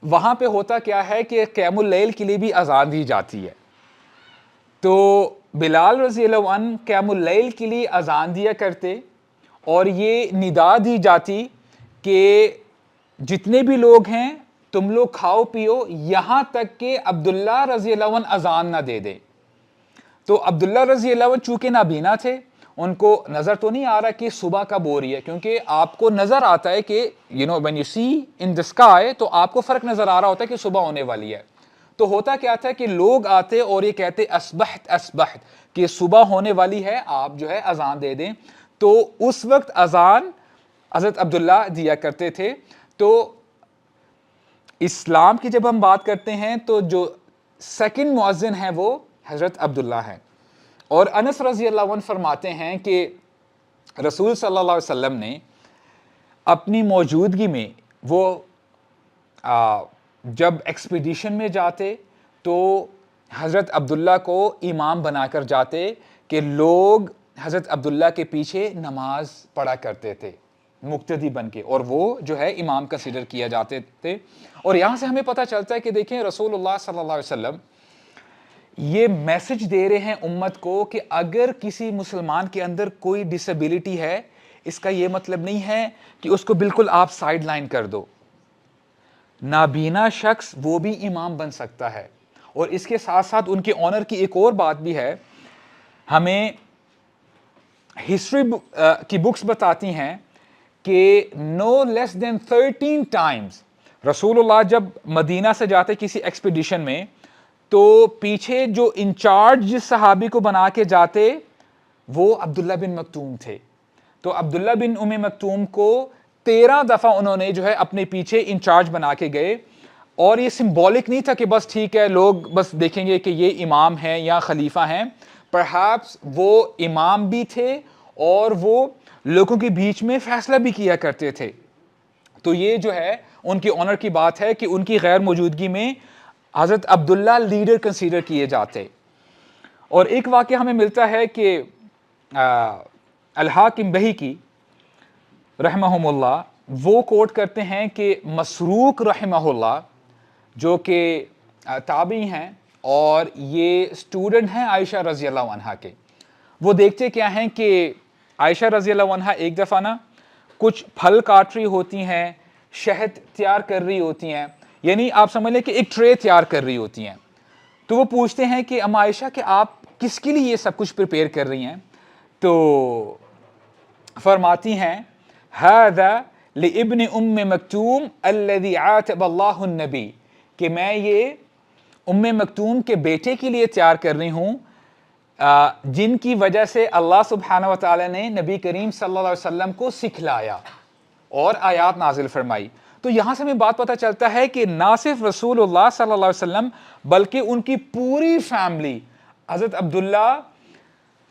Speaker 1: وہاں پہ ہوتا کیا ہے کہ قیام اللیل کے لیے بھی اذان دی جاتی ہے۔ تو بلال رضی اللہ عنہ قیام اللیل کے لیے اذان دیا کرتے، اور یہ ندا دی جاتی کہ جتنے بھی لوگ ہیں تم لوگ کھاؤ پیو یہاں تک کہ عبداللہ رضی اللہ عنہ اذان نہ دے دے۔ تو عبداللہ رضی اللہ عنہ چونکہ نابینا تھے، ان کو نظر تو نہیں آ رہا کہ صبح کب ہو رہی ہے، کیونکہ آپ کو نظر آتا ہے کہ when you see in the sky تو آپ کو فرق نظر آ رہا ہوتا ہے کہ صبح ہونے والی ہے۔ تو ہوتا کیا تھا کہ لوگ آتے اور یہ کہتے اصبحت اصبحت، کہ صبح ہونے والی ہے، آپ جو ہے اذان دے دیں۔ تو اس وقت اذان حضرت عبداللہ دیا کرتے تھے۔ تو اسلام کی جب ہم بات کرتے ہیں تو جو سیکنڈ مؤذن ہیں وہ حضرت عبداللہ ہیں۔ اور انس رضی اللہ عنہ فرماتے ہیں کہ رسول صلی اللہ علیہ وسلم نے اپنی موجودگی میں وہ جب ایکسپیڈیشن میں جاتے تو حضرت عبداللہ کو امام بنا کر جاتے کہ لوگ حضرت عبداللہ کے پیچھے نماز پڑھا کرتے تھے مقتدی بن کے، اور وہ جو ہے امام کنسیڈر کیا جاتے تھے۔ اور یہاں سے ہمیں پتہ چلتا ہے کہ دیکھیں رسول اللہ صلی اللہ علیہ وسلم یہ میسج دے رہے ہیں امت کو کہ اگر کسی مسلمان کے اندر کوئی ڈسیبلٹی ہے، اس کا یہ مطلب نہیں ہے کہ اس کو بالکل آپ سائیڈ لائن کر دو۔ نابینا شخص وہ بھی امام بن سکتا ہے۔ اور اس کے ساتھ ساتھ ان کے آنر کی ایک اور بات بھی ہے، ہمیں ہسٹری کی بکس بتاتی ہیں کہ no less than 13 times رسول اللہ جب مدینہ سے جاتے کسی ایکسپیڈیشن میں تو پیچھے جو انچارج جس صحابی کو بنا کے جاتے وہ عبداللہ بن مکتوم تھے۔ تو عبداللہ بن ام مکتوم کو 13 دفعہ انہوں نے جو ہے اپنے پیچھے انچارج بنا کے گئے، اور یہ سمبولک نہیں تھا کہ بس ٹھیک ہے لوگ بس دیکھیں گے کہ یہ امام ہیں یا خلیفہ ہیں، پرہیپس وہ امام بھی تھے اور وہ لوگوں کے بیچ میں فیصلہ بھی کیا کرتے تھے۔ تو یہ جو ہے ان کی آنر کی بات ہے کہ ان کی غیر موجودگی میں حضرت عبداللہ لیڈر کنسیڈر کیے جاتے۔ اور ایک واقعہ ہمیں ملتا ہے کہ الحاکم بہقی رحمہم اللہ وہ کوٹ کرتے ہیں کہ مسروق رحمہ اللہ جو کہ تابعی ہیں اور یہ اسٹوڈنٹ ہیں عائشہ رضی اللہ عنہا کے، وہ دیکھتے کیا ہیں کہ عائشہ رضی اللہ عنہا ایک دفعہ نا کچھ پھل کاٹ رہی ہوتی ہیں، شہد تیار کر رہی ہوتی ہیں، یعنی آپ سمجھ لیں کہ ایک ٹرے تیار کر رہی ہوتی ہیں۔ تو وہ پوچھتے ہیں کہ اما عائشہ کہ آپ کس کے لیے یہ سب کچھ پریپیئر کر رہی ہیں؟ تو فرماتی ہیں هذا لابن ام مکتوم الذي عاتب اللہ النبی، کہ میں یہ ام مکتوم کے بیٹے کے لیے تیار کر رہی ہوں جن کی وجہ سے اللہ سبحانہ و تعالی نے نبی کریم صلی اللہ علیہ وسلم کو سکھلایا اور آیات نازل فرمائی. تو یہاں سے ہمیں بات پتہ چلتا ہے کہ نہ صرف رسول اللہ صلی اللہ علیہ وسلم بلکہ ان کی پوری فیملی حضرت عبداللہ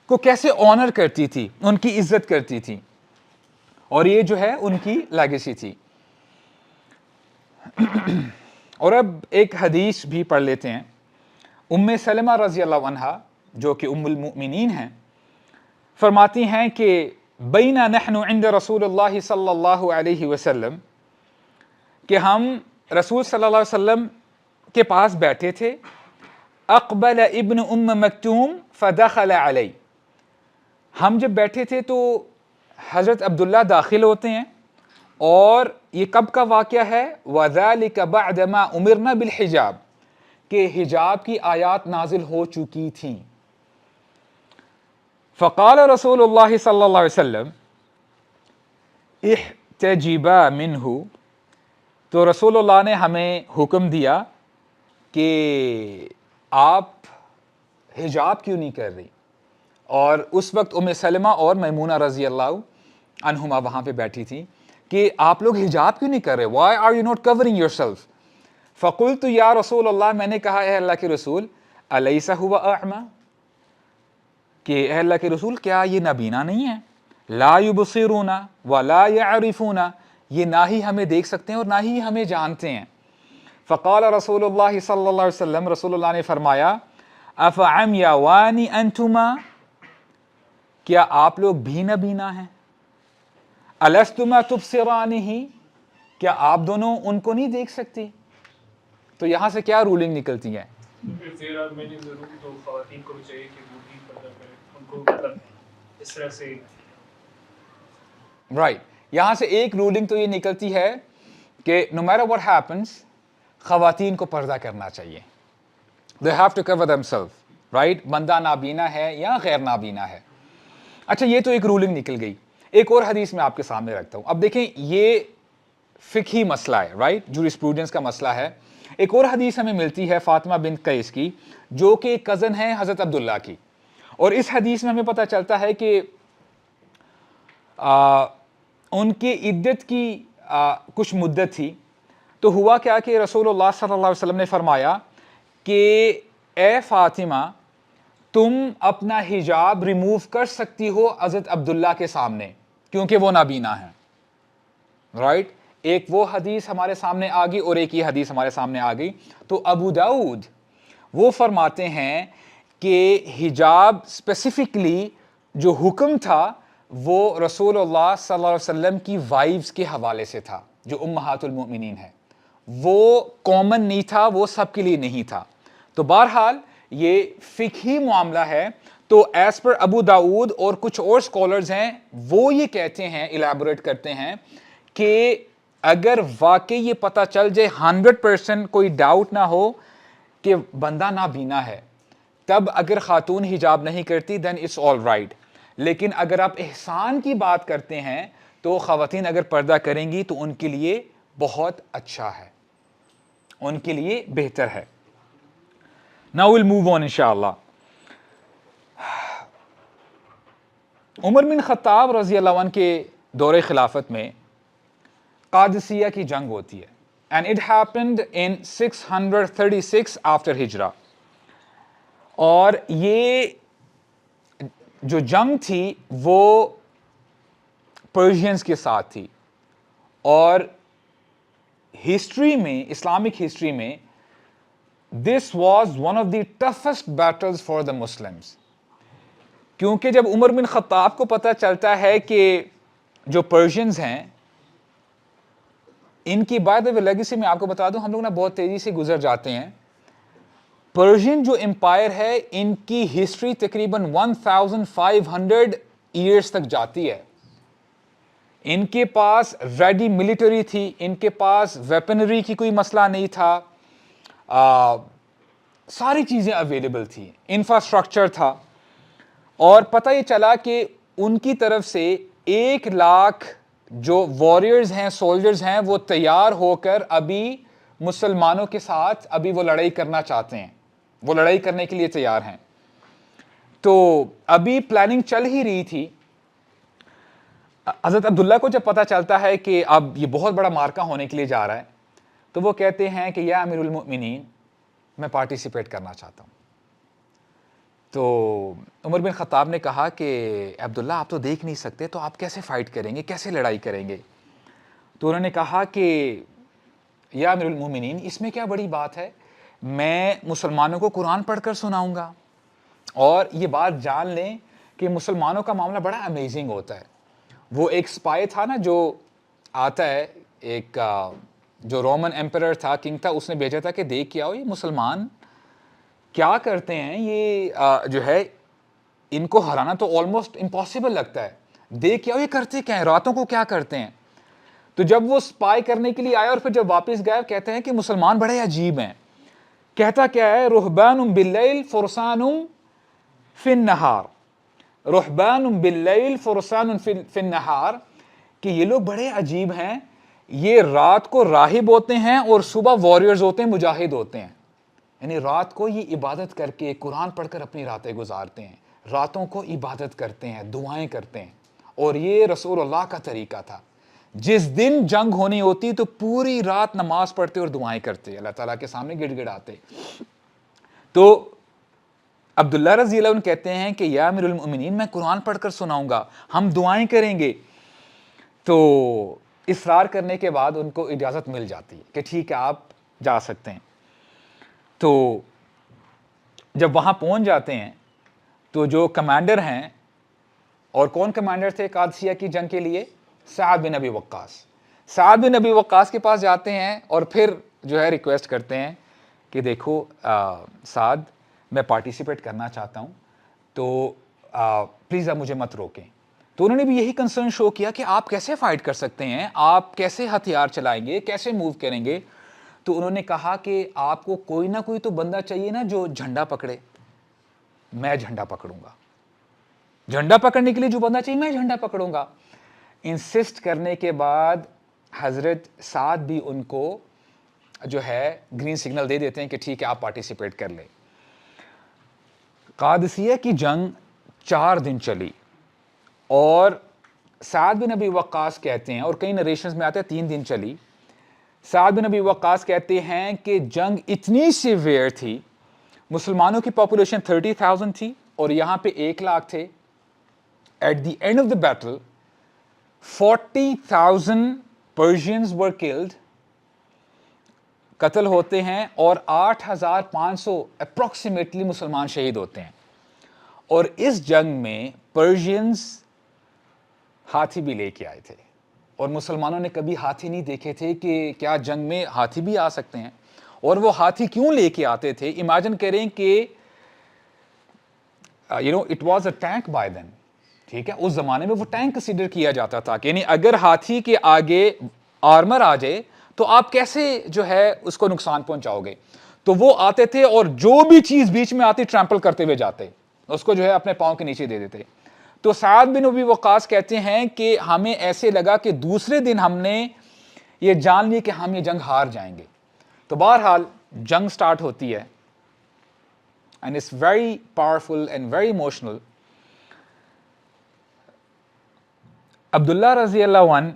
Speaker 1: کو کیسے آنر کرتی تھی, ان کی عزت کرتی تھی, اور یہ جو ہے ان کی لیگیسی تھی. اور اب ایک حدیث بھی پڑھ لیتے ہیں. ام سلمہ رضی اللہ عنہا جو کہ ام المؤمنین ہیں فرماتی ہیں کہ بینا نحن عند رسول اللہ صلی اللہ علیہ وسلم, کہ ہم رسول صلی اللہ علیہ وسلم کے پاس بیٹھے تھے. اقبل ابن ام مکتوم فدخل علی, ہم جب بیٹھے تھے تو حضرت عبداللہ داخل ہوتے ہیں, اور یہ کب کا واقعہ ہے؟ وَذَلِكَ بَعْدَمَا أُمِرْنَا بِالْحِجَاب, کہ حجاب کی آیات نازل ہو چکی تھیں. فقال رسول اللہ صلی اللہ علیہ وسلم احتجبا منہ, تو رسول اللہ نے ہمیں حکم دیا کہ آپ حجاب کیوں نہیں کر رہی. اور اس وقت ام سلمہ اور میمونہ رضی اللہ عنہما وہاں پہ بیٹھی تھی کہ آپ لوگ حجاب کیوں نہیں کر رہے, why are you not covering yourself. فقلت یا رسول اللہ, میں نے کہا اے اللہ کے رسول, الیس هو اعمی, کہ اے اللہ کے رسول کیا یہ نابینا نہیں ہے؟ لا یبصرون ولا یعرفون, یہ نہ ہی ہمیں دیکھ سکتے ہیں اور نہ ہی ہمیں جانتے ہیں. فقال رسول اللہ صلی اللہ علیہ وسلم, رسول اللہ نے فرمایا افعمیوان انتما, کیا آپ لوگ بھی نابینا ہیں؟ الستما تبصرانہ, کیا آپ دونوں ان کو نہیں دیکھ سکتی؟ تو یہاں سے کیا رولنگ نکلتی ہے؟
Speaker 2: خواتین کو بھی چاہیے کہ وہ بھی پردہ کریں, ان کو اس طرح سے
Speaker 1: رائٹ. یہاں سے ایک رولنگ تو یہ نکلتی ہے کہ no matter what happens, خواتین کو پردہ کرنا چاہیے. they have to cover themselves, right, بندہ نابینا ہے یا غیر نابینا ہے. اچھا, یہ تو ایک رولنگ نکل گئی. ایک اور حدیث میں آپ کے سامنے رکھتا ہوں. اب دیکھیں یہ فقہی مسئلہ ہے, رائٹ, جوریسپروڈنس کا مسئلہ ہے. ایک اور حدیث ہمیں ملتی ہے فاطمہ بنت قیس کی جو کہ کزن ہے حضرت عبداللہ کی, اور اس حدیث میں ہمیں پتہ چلتا ہے کہ ان کی عدت کی کچھ مدت تھی. تو ہوا کیا کہ رسول اللہ صلی اللہ علیہ وسلم نے فرمایا کہ اے فاطمہ, تم اپنا حجاب ریموو کر سکتی ہو حضرت عبداللہ کے سامنے کیونکہ وہ نابینا ہیں, رائٹ. ایک وہ حدیث ہمارے سامنے آ گئی اور ایک یہ حدیث ہمارے سامنے آ گئی. تو ابو داؤد وہ فرماتے ہیں کہ حجاب اسپیسیفکلی جو حکم تھا وہ رسول اللہ صلی اللہ علیہ وسلم کی وائفز کے حوالے سے تھا جو امہات المؤمنین ہیں, وہ کامن نہیں تھا, وہ سب کے لیے نہیں تھا. تو بہرحال یہ فقہی معاملہ ہے. تو ایز پر ابو داؤد اور کچھ اور اسکالرز ہیں وہ یہ کہتے ہیں, الیبوریٹ کرتے ہیں کہ اگر واقعی یہ پتہ چل جائے 100% کوئی ڈاؤٹ نہ ہو کہ بندہ نابینا ہے, تب اگر خاتون حجاب نہیں کرتی دین اٹس آل رائٹ. لیکن اگر آپ احسان کی بات کرتے ہیں تو خواتین اگر پردہ کریں گی تو ان کے لیے بہت اچھا ہے, ان کے لیے بہتر ہے. Now we'll move on inshallah. عمر بن خطاب رضی اللہ عنہ کے دور خلافت میں قادسیہ کی جنگ ہوتی ہے, and it happened in 636 after ہجرہ. اور یہ جو جنگ تھی وہ پرشینز کے ساتھ تھی, اور ہسٹری میں, اسلامک ہسٹری میں this was one of the toughest battles for the Muslims. کیونکہ جب عمر بن خطاب کو پتہ چلتا ہے کہ جو پرشینز ہیں ان کی بائی دا وے لیگیسی میں آپ کو بتا دوں, ہم لوگ نا بہت تیزی سے گزر جاتے ہیں. پرشین جو امپائر ہے ان کی ہسٹری تقریباً 1500 ایئرس تک جاتی ہے. ان کے پاس ریڈی ملٹری تھی, ان کے پاس ویپنری کی کوئی مسئلہ نہیں تھا, ساری چیزیں اویلیبل تھیں, انفراسٹرکچر تھا. اور پتہ یہ چلا کہ ان کی طرف سے 1 لاکھ جو واریئرز ہیں, سولجرز ہیں, وہ تیار ہو کر ابھی مسلمانوں کے ساتھ ابھی وہ لڑائی کرنا چاہتے ہیں, وہ لڑائی کرنے کے لیے تیار ہیں. تو ابھی پلاننگ چل ہی رہی تھی. حضرت عبداللہ کو جب پتہ چلتا ہے کہ اب یہ بہت بڑا مارکا ہونے کے لیے جا رہا ہے, تو وہ کہتے ہیں کہ یا امیر المؤمنین, میں پارٹیسپیٹ کرنا چاہتا ہوں. تو عمر بن خطاب نے کہا کہ عبداللہ آپ تو دیکھ نہیں سکتے, تو آپ کیسے فائٹ کریں گے, کیسے لڑائی کریں گے؟ تو انہوں نے کہا کہ یا امیر المؤمنین, اس میں کیا بڑی بات ہے, میں مسلمانوں کو قرآن پڑھ کر سناؤں گا. اور یہ بات جان لیں کہ مسلمانوں کا معاملہ بڑا امیزنگ ہوتا ہے. وہ ایک سپائی تھا نا جو آتا ہے, ایک جو رومن ایمپرر تھا, کنگ تھا, اس نے بھیجا تھا کہ دیکھ کے آؤ یہ مسلمان کیا کرتے ہیں, یہ جو ہے ان کو ہرانا تو آلموسٹ امپاسبل لگتا ہے, دیکھ کے آؤ یہ کرتے کیا ہیں, راتوں کو کیا کرتے ہیں. تو جب وہ سپائی کرنے کے لیے آیا اور پھر جب واپس گئے, کہتے ہیں کہ مسلمان بڑے عجیب ہیں. کہتا کیا ہے, رہبان باللیل فرسان فی النہار, رہبان باللیل فرسان فی النہار, کہ یہ لوگ بڑے عجیب ہیں, یہ رات کو راہب ہوتے ہیں اور صبح واریئرز ہوتے ہیں, مجاہد ہوتے ہیں. یعنی رات کو یہ عبادت کر کے قرآن پڑھ کر اپنی راتیں گزارتے ہیں, راتوں کو عبادت کرتے ہیں, دعائیں کرتے ہیں. اور یہ رسول اللہ کا طریقہ تھا, جس دن جنگ ہونی ہوتی تو پوری رات نماز پڑھتے اور دعائیں کرتے, اللہ تعالیٰ کے سامنے گڑ گڑاتے. تو عبداللہ رضی اللہ عنہ کہتے ہیں کہ یا امیر المؤمنین, میں قرآن پڑھ کر سناؤں گا, ہم دعائیں کریں گے. تو اصرار کرنے کے بعد ان کو اجازت مل جاتی ہے کہ ٹھیک ہے آپ جا سکتے ہیں. تو جب وہاں پہنچ جاتے ہیں تو جو کمانڈر ہیں, اور کون کمانڈر تھے قادسیہ کی جنگ کے لیے, سعد بن ابی وقاص. سعد بن ابی وقاص کے پاس جاتے ہیں اور پھر جو ہے ریکویسٹ کرتے ہیں کہ دیکھو سعد, میں پارٹیسپیٹ کرنا چاہتا ہوں, تو پلیز آپ مجھے مت روکیں. تو انہوں نے بھی یہی کنسرن شو کیا کہ آپ کیسے فائٹ کر سکتے ہیں, آپ کیسے ہتھیار چلائیں گے, کیسے موو کریں گے. تو انہوں نے کہا کہ آپ کو کوئی نہ کوئی تو بندہ چاہیے نا جو جھنڈا پکڑے, میں جھنڈا پکڑوں گا. جھنڈا پکڑنے کے لیے جو بندہ چاہیے میں جھنڈا پکڑوں گا. انسسٹ کرنے کے بعد حضرت سعد بھی ان کو جو ہے گرین سگنل دے دیتے ہیں کہ ٹھیک ہے آپ پارٹیسپیٹ کر لیں. قادسیہ کی جنگ 4 دن چلی, اور سعد بن ابی وقاص کہتے ہیں, اور کئی نریشنز میں آتے ہیں 3 دن چلی. سعد بن ابی وقاص کہتے ہیں کہ جنگ اتنی سیویئر تھی, مسلمانوں کی پاپولیشن 30,000 تھی اور یہاں پہ 1 لاکھ تھے. At the end of the battle 40,000 Persians were killed, قتل ہوتے ہیں, اور 8,500 اپروکسیمیٹلی مسلمان شہید ہوتے ہیں. اور اس جنگ میں پرشینز ہاتھی بھی لے کے آئے تھے, اور مسلمانوں نے کبھی ہاتھی نہیں دیکھے تھے کہ کیا جنگ میں ہاتھی بھی آ سکتے ہیں. اور وہ ہاتھی کیوں لے کے آتے تھے, امیجن کریں کہ it was a tank by then. ٹھیک ہے, اس زمانے میں وہ ٹینک کنسیڈر کیا جاتا تھا کہ یعنی اگر ہاتھی کے آگے آرمر آ جائے تو آپ کیسے جو ہے اس کو نقصان پہنچاؤ گے. تو وہ آتے تھے اور جو بھی چیز بیچ میں آتی ٹرمپل کرتے ہوئے جاتے, اس کو جو ہے اپنے پاؤں کے نیچے دے دیتے. تو سعد بن ابی وقاص کہتے ہیں کہ ہمیں ایسے لگا کہ دوسرے دن ہم نے یہ جان لی کہ ہم یہ جنگ ہار جائیں گے. تو بہرحال جنگ سٹارٹ ہوتی ہے, and it's very powerful and very emotional. Abdullah رضی اللہ عنہ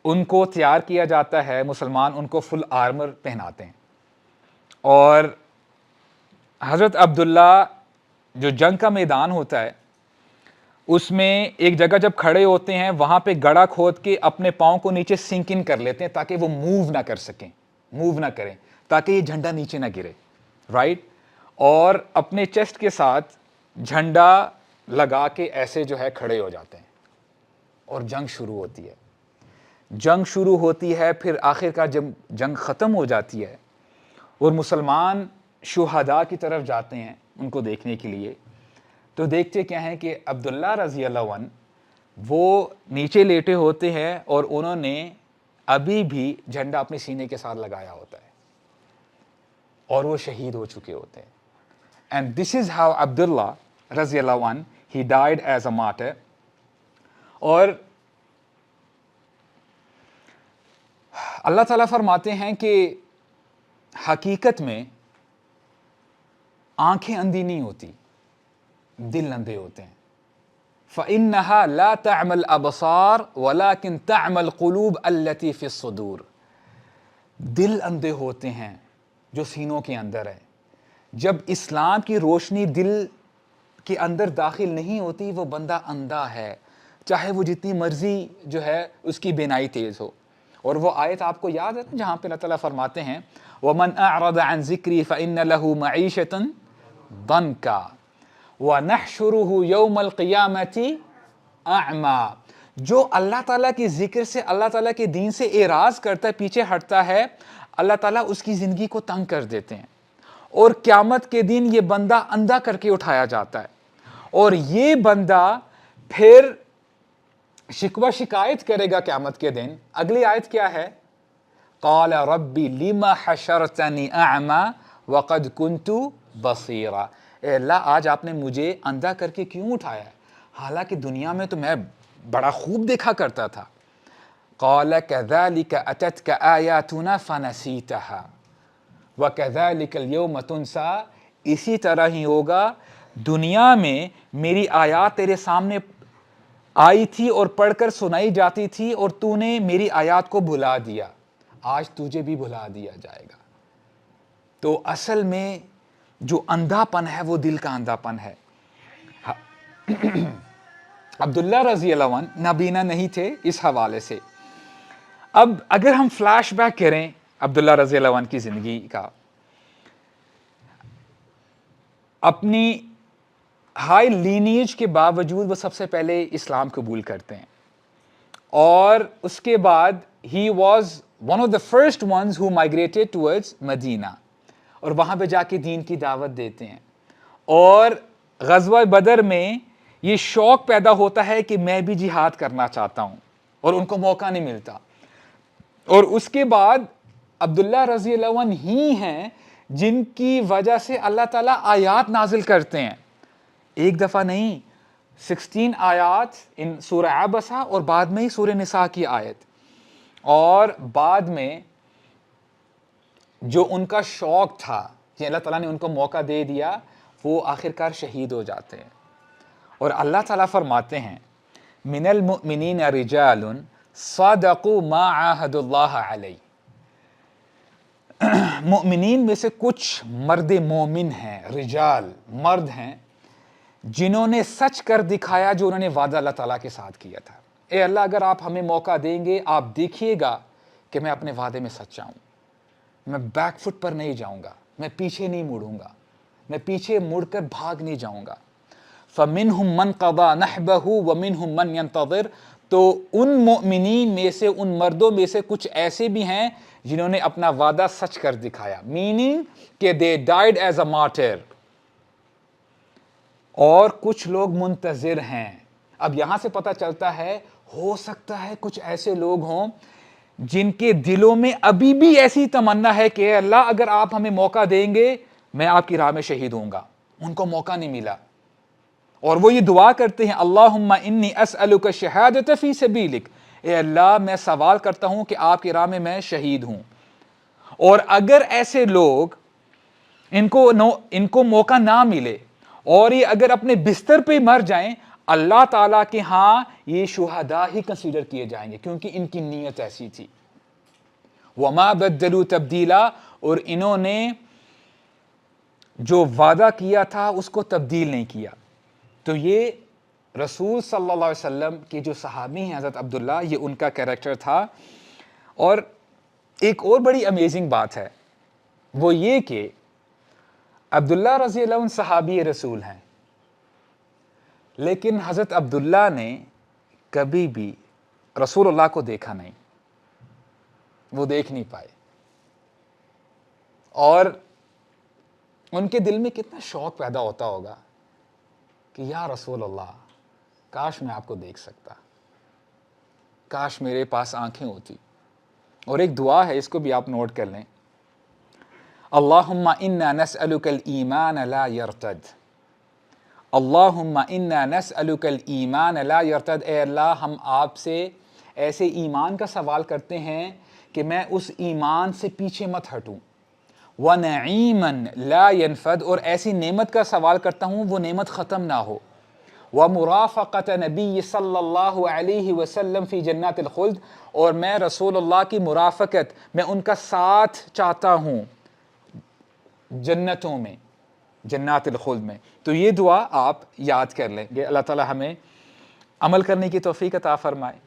Speaker 1: ان کو تیار کیا جاتا ہے, مسلمان ان کو فل آرمر پہناتے ہیں, اور حضرت عبداللہ جو جنگ کا میدان ہوتا ہے اس میں ایک جگہ جب کھڑے ہوتے ہیں وہاں پہ گڑھا کھود کے اپنے پاؤں کو نیچے سنک ان کر لیتے ہیں تاکہ وہ موو نہ کر سکیں, موو نہ کریں, تاکہ یہ جھنڈا نیچے نہ گرے, رائٹ. اور اپنے چیسٹ کے ساتھ جھنڈا لگا کے ایسے جو ہے کھڑے ہو جاتے ہیں, اور جنگ شروع ہوتی ہے. جنگ شروع ہوتی ہے, پھر آخر کا جب جنگ ختم ہو جاتی ہے اور مسلمان شہداء کی طرف جاتے ہیں ان کو دیکھنے کے لیے, تو دیکھتے کیا ہیں کہ عبداللہ رضی اللہ عنہ وہ نیچے لیٹے ہوتے ہیں اور انہوں نے ابھی بھی جھنڈا اپنے سینے کے ساتھ لگایا ہوتا ہے, اور وہ شہید ہو چکے ہوتے ہیں. اینڈ دس از ہاؤ عبداللہ رضی اللہ عنہ ہی ڈائڈ ایز اے مارٹر. اور اللہ تعالیٰ فرماتے ہیں کہ حقیقت میں آنکھیں اندھی نہیں ہوتی، دل اندھے ہوتے ہیں. فَإِنَّهَا لَا تَعْمَى الْأَبْصَارُ وَلَكِنْ تَعْمَى الْقُلُوبُ الَّتِي فِي الصُّدُورِ. دل اندھے ہوتے ہیں جو سینوں کے اندر ہے. جب اسلام کی روشنی دل کے اندر داخل نہیں ہوتی وہ بندہ اندھا ہے، چاہے وہ جتنی مرضی جو ہے اس کی بینائی تیز ہو. اور وہ آیت آپ کو یاد ہے جہاں پہ اللہ تعالیٰ فرماتے ہیں وَمَنْ أَعْرَضَ عَنْ ذِكْرِي فَإِنَّ لَهُ مَعِيشَةً ضَنْكًا وَنَحْشُرُهُ يَوْمَ الْقِيَامَةِ أَعْمَى. جو اللہ تعالیٰ کی ذکر سے، اللہ تعالیٰ کے دین سے اعراض کرتا ہے، پیچھے ہٹتا ہے، اللہ تعالیٰ اس کی زندگی کو تنگ کر دیتے ہیں، اور قیامت کے دن یہ بندہ اندھا کر کے اٹھایا جاتا ہے. اور یہ بندہ پھر شکوہ شکایت کرے گا قیامت کے دن. اگلی آیت کیا ہے؟ قال ربی لما حشرتنی اعما وقد كنت بصیرا. اے اللہ آج آپ نے مجھے اندھا کر کے کیوں اٹھایا ہے، حالانکہ دنیا میں تو میں بڑا خوب دیکھا کرتا تھا. قال كذلك اتتك آیاتنا فنسیتها وَكَذَلِكَ الْيَوْمَ تُنْسَى. اسی طرح ہی ہوگا، دنیا میں میری آیات تیرے سامنے آئی تھی اور پڑھ کر سنائی جاتی تھی اور تو نے میری آیات کو بھلا دیا، آج تجھے بھی بھلا دیا جائے گا. تو اصل میں جو اندھا پن ہے وہ دل کا اندھا پن ہے. عبداللہ رضی اللہ عنہ نابینا نہیں تھے اس حوالے سے. اب اگر ہم فلیش بیک کریں عبداللہ رضی اللہ عنہ کی زندگی کا، اپنی ہائی لینیج کے باوجود وہ سب سے پہلے اسلام قبول کرتے ہیں، اور اس کے بعد he was one of the first ones who migrated towards Medina, اور وہاں پہ جا کے دین کی دعوت دیتے ہیں. اور غزوہ بدر میں یہ شوق پیدا ہوتا ہے کہ میں بھی جہاد کرنا چاہتا ہوں، اور ان کو موقع نہیں ملتا. اور اس کے بعد عبداللہ رضی اللہ عنہ ہی ہیں جن کی وجہ سے اللہ تعالیٰ آیات نازل کرتے ہیں. ایک دفعہ نہیں، 16 آیات ان سورہ عبسہ، اور بعد میں ہی سورہ نساء کی آیت. اور بعد میں جو ان کا شوق تھا کہ اللہ تعالیٰ نے ان کو موقع دے دیا، وہ آخرکار شہید ہو جاتے ہیں. اور اللہ تعالیٰ فرماتے ہیں من المؤمنین رجال صدقوا ما عاہدوا اللہ علیہ. مؤمنین میں سے کچھ مرد مومن ہیں، رجال مرد ہیں، جنہوں نے سچ کر دکھایا جو انہوں نے وعدہ اللہ تعالیٰ کے ساتھ کیا تھا. اے اللہ اگر آپ ہمیں موقع دیں گے، آپ دیکھیے گا کہ میں اپنے وعدے میں سچا ہوں، میں بیک فٹ پر نہیں جاؤں گا، میں پیچھے نہیں مڑوں گا، میں پیچھے مڑ کر بھاگ نہیں جاؤں گا. فَمِنْهُمْ مَنْ قَضَى نَحْبَهُ وَمِنْهُمْ مَنْ يَنْتَظِرُ. تو ان مؤمنین میں سے، ان مردوں میں سے کچھ ایسے بھی ہیں جنہوں نے اپنا وعدہ سچ کر دکھایا، میننگ کہ they died as a martyr. اور کچھ لوگ منتظر ہیں. اب یہاں سے پتہ چلتا ہے ہو سکتا ہے کچھ ایسے لوگ ہوں جن کے دلوں میں ابھی بھی ایسی تمنا ہے کہ اللہ اگر آپ ہمیں موقع دیں گے میں آپ کی راہ میں شہید ہوں گا. ان کو موقع نہیں ملا، اور وہ یہ دعا کرتے ہیں اللہم انی اسألک الشہادۃ فی سبیلک. اے اللہ میں سوال کرتا ہوں کہ آپ کی راہ میں شہید ہوں. اور اگر ایسے لوگ ان کو موقع نہ ملے اور یہ اگر اپنے بستر پہ مر جائیں، اللہ تعالیٰ کے ہاں یہ شہداء ہی کنسیڈر کیے جائیں گے، کیونکہ ان کی نیت ایسی تھی. وما بدلوا تبدیلا. اور انہوں نے جو وعدہ کیا تھا اس کو تبدیل نہیں کیا. تو یہ رسول صلی اللہ علیہ وسلم کے جو صحابی ہیں حضرت عبداللہ، یہ ان کا کریکٹر تھا. اور ایک اور بڑی امیزنگ بات ہے، وہ یہ کہ عبداللہ رضی اللہ عنہ صحابی رسول ہیں، لیکن حضرت عبداللہ نے کبھی بھی رسول اللہ کو دیکھا نہیں، وہ دیکھ نہیں پائے. اور ان کے دل میں کتنا شوق پیدا ہوتا ہوگا کہ یا رسول اللہ کاش میں آپ کو دیکھ سکتا، کاش میرے پاس آنکھیں ہوتی. اور ایک دعا ہے، اس کو بھی آپ نوٹ کر لیں، اللہم انا نسألک الایمان لا یرتد. اللہم انا نسألک الایمان لا یرتد. اے اللہ ہم آپ سے ایسے ایمان کا سوال کرتے ہیں کہ میں اس ایمان سے پیچھے مت ہٹوں، وَنَعِيمًا لَا يَنْفَدُ، اور ایسی نعمت کا سوال کرتا ہوں وہ نعمت ختم نہ ہو، وَمُرَافَقَةَ نَبِيِّ صلی اللہ علیہ وسلم فی جنات الخلد، اور میں رسول اللہ کی مرافقت، میں ان کا ساتھ چاہتا ہوں جنتوں میں، جنات الخلد میں۔ تو یہ دعا آپ یاد کر لیں گے۔ اللہ تعالی ہمیں عمل کرنے کی توفیق عطا فرمائے،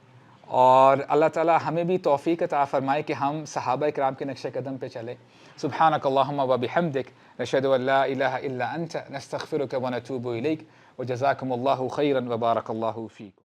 Speaker 1: اور اللہ تعالی ہمیں بھی توفیق عطا فرمائے کہ ہم صحابہ کرام کے نقش قدم پہ چلیں۔ سبحانک اللہم و بحمدک، نشہد ان لا الہ الا انت، نستغفرک و نتوب الیک، وجزاکم اللہ خیرا وبارک اللہ فیکم۔